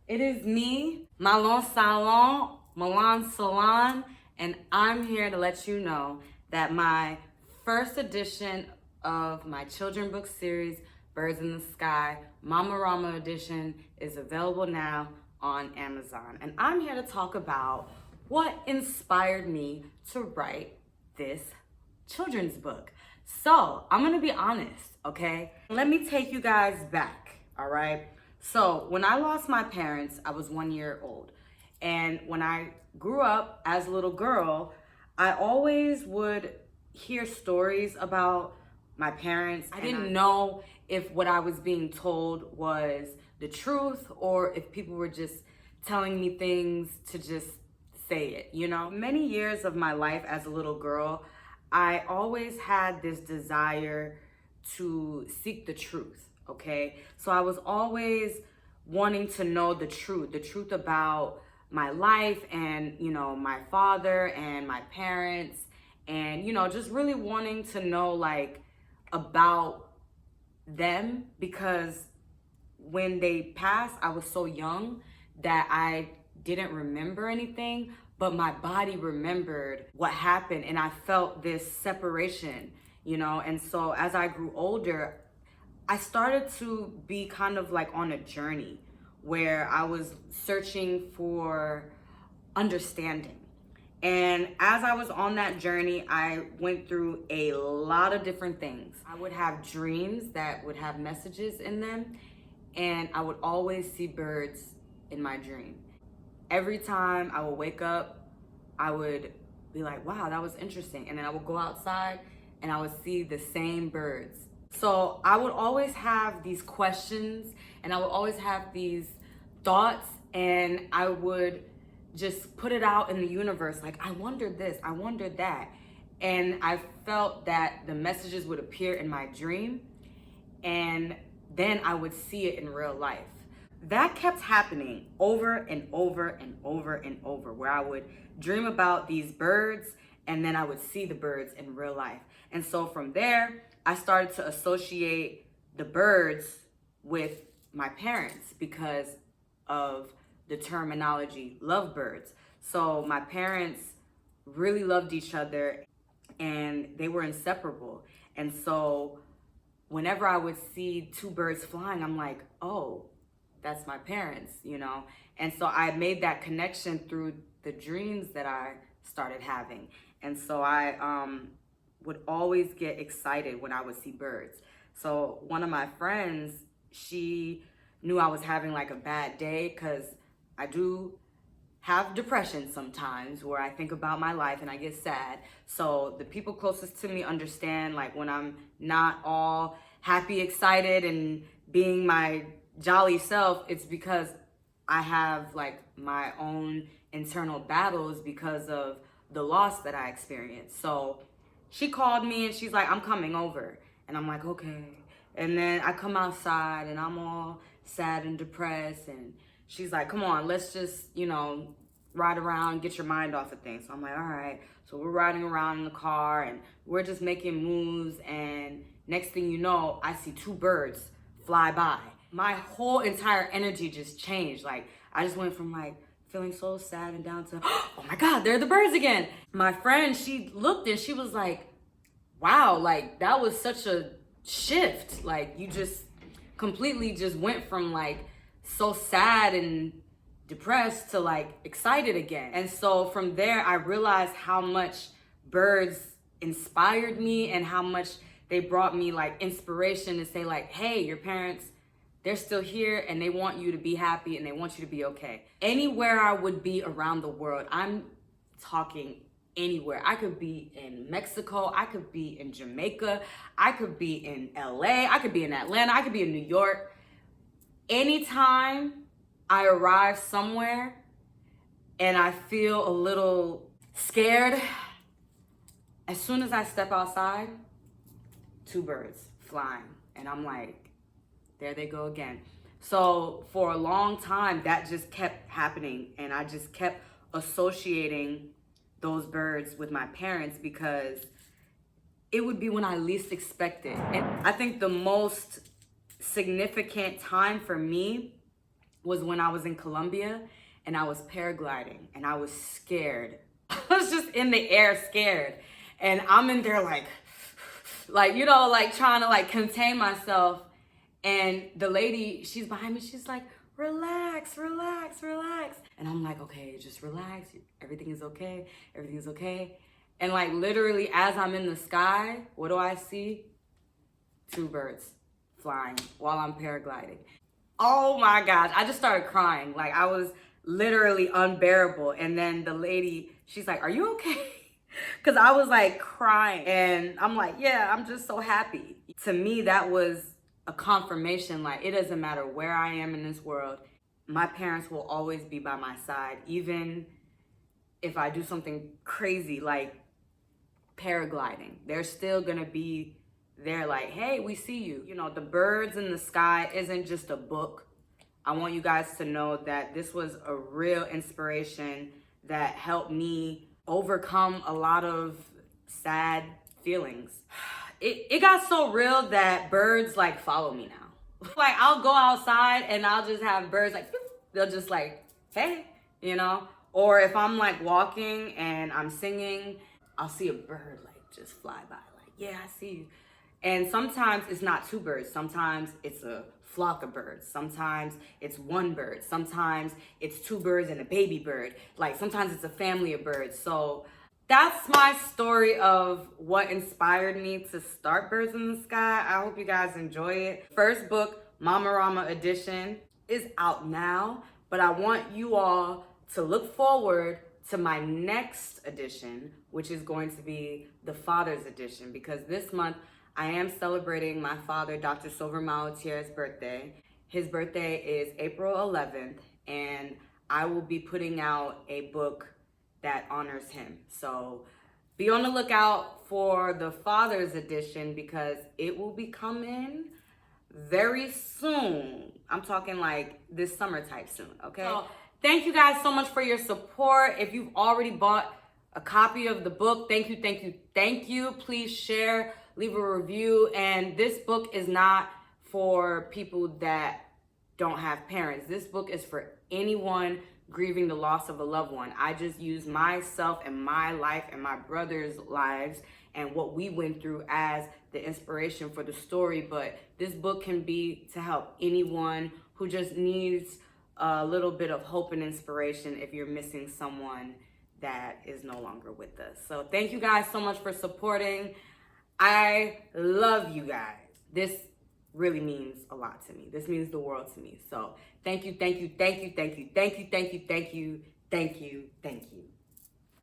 It is me, Malon Salon, Milan Salon, and I'm here to let you know that my first edition of my children book series, Birds in the Sky, Mama Rama edition, is available now on Amazon. And I'm here to talk about what inspired me to write this children's book. So I'm gonna be honest, okay? Let me take you guys back, all right? So when I lost my parents, I was 1 year old. And when I grew up as a little girl, I always would hear stories about my parents. I didn't know if what I was being told was the truth or if people were just telling me things to just say it, you know? Many years of my life as a little girl, I always had this desire to seek the truth, okay? So I was always wanting to know the truth about my life and, you know, my father and my parents and, you know, just really wanting to know like about them because when they passed, I was so young that I didn't remember anything, but my body remembered what happened and I felt this separation, you know? And so as I grew older, I started to be kind of like on a journey where I was searching for understanding. And as I was on that journey, I went through a lot of different things. I would have dreams that would have messages in them, and I would always see birds in my dream. Every time I would wake up, I would be like, wow, that was interesting. And then I would go outside and I would see the same birds. So I would always have these questions and I would always have these thoughts and I would just put it out in the universe. Like, I wondered this, I wondered that. And I felt that the messages would appear in my dream and then I would see it in real life. That kept happening over and over and over and over, where I would dream about these birds and then I would see the birds in real life. And so from there, I started to associate the birds with my parents because of the terminology lovebirds. So my parents really loved each other and they were inseparable. And so whenever I would see two birds flying, I'm like, oh, that's my parents, you know? And so I made that connection through the dreams that I started having. And so I would always get excited when I would see birds. So one of my friends, she knew I was having like a bad day because I do have depression sometimes where I think about my life and I get sad. So the people closest to me understand like when I'm not all happy, excited, and being my jolly self, it's because I have like my own internal battles because of the loss that I experienced. So she called me and she's like, I'm coming over. And I'm like, okay. And then I come outside and I'm all sad and depressed. And she's like, come on, let's just, you know, ride around, get your mind off of things. So I'm like, all right. So we're riding around in the car and we're just making moves. And next thing you know, I see two birds fly by. My whole entire energy just changed. Like, I just went from like feeling so sad and down to, oh my God, there are the birds again. My friend, she looked and she was like, wow, like that was such a shift. Like you just completely just went from like so sad and depressed to like excited again. And so from there, I realized how much birds inspired me and how much they brought me like inspiration to say like, hey, your parents, they're still here and they want you to be happy and they want you to be okay. Anywhere I would be around the world, I'm talking anywhere. I could be in Mexico, I could be in Jamaica, I could be in LA, I could be in Atlanta, I could be in New York. Anytime I arrive somewhere and I feel a little scared, as soon as I step outside, two birds flying. And I'm like, there they go again. So for a long time, that just kept happening. And I just kept associating those birds with my parents because it would be when I least expected. And I think the most significant time for me was when I was in Colombia and I was paragliding and I was scared. I was just in the air scared. And I'm in there like, you know, like trying to like contain myself. And the lady, she's behind me, she's like, relax, relax, relax. And I'm like, okay, just relax. Everything is okay. Everything is okay. And like literally as I'm in the sky, what do I see? 2 birds flying while I'm paragliding. Oh my gosh, I just started crying. Like I was literally unbearable. And then the lady, she's like, are you okay? Because I was like crying. And I'm like, yeah, I'm just so happy. To me, that was a confirmation. Like, it doesn't matter where I am in this world, my parents will always be by my side. Even if I do something crazy like paragliding, they're still gonna be there like, hey, we see you. You know, The Birds in the Sky isn't just a book. I want you guys to know that this was a real inspiration that helped me overcome a lot of sad feelings. It got so real that birds like follow me now. Like I'll go outside and I'll just have birds like, they'll just like, hey, you know? Or if I'm like walking and I'm singing, I'll see a bird like just fly by, like, yeah, I see you. And sometimes it's not 2 birds. Sometimes it's a flock of birds. Sometimes it's 1 bird. Sometimes it's 2 birds and a baby bird. Like sometimes it's a family of birds. So that's my story of what inspired me to start Birds in the Sky. I hope you guys enjoy it. First book, Mama Rama edition, is out now, but I want you all to look forward to my next edition, which is going to be the Father's edition, because this month I am celebrating my father, Dr. Silver Maletier's birthday. His birthday is April 11th, and I will be putting out a book that honors him. So be on the lookout for the Father's edition because it will be coming very soon. I'm talking like this summer type soon, okay? So, thank you guys so much for your support. If you've already bought a copy of the book, thank you, thank you, thank you. Please share, leave a review. And this book is not for people that don't have parents. This book is for anyone grieving the loss of a loved one. I just use myself and my life and my brother's lives and what we went through as the inspiration for the story. But this book can be to help anyone who just needs a little bit of hope and inspiration if you're missing someone that is no longer with us. So thank you guys so much for supporting. I love you guys. This really means a lot to me. This means the world to me. So thank you, thank you, thank you, thank you, thank you, thank you, thank you, thank you, thank you.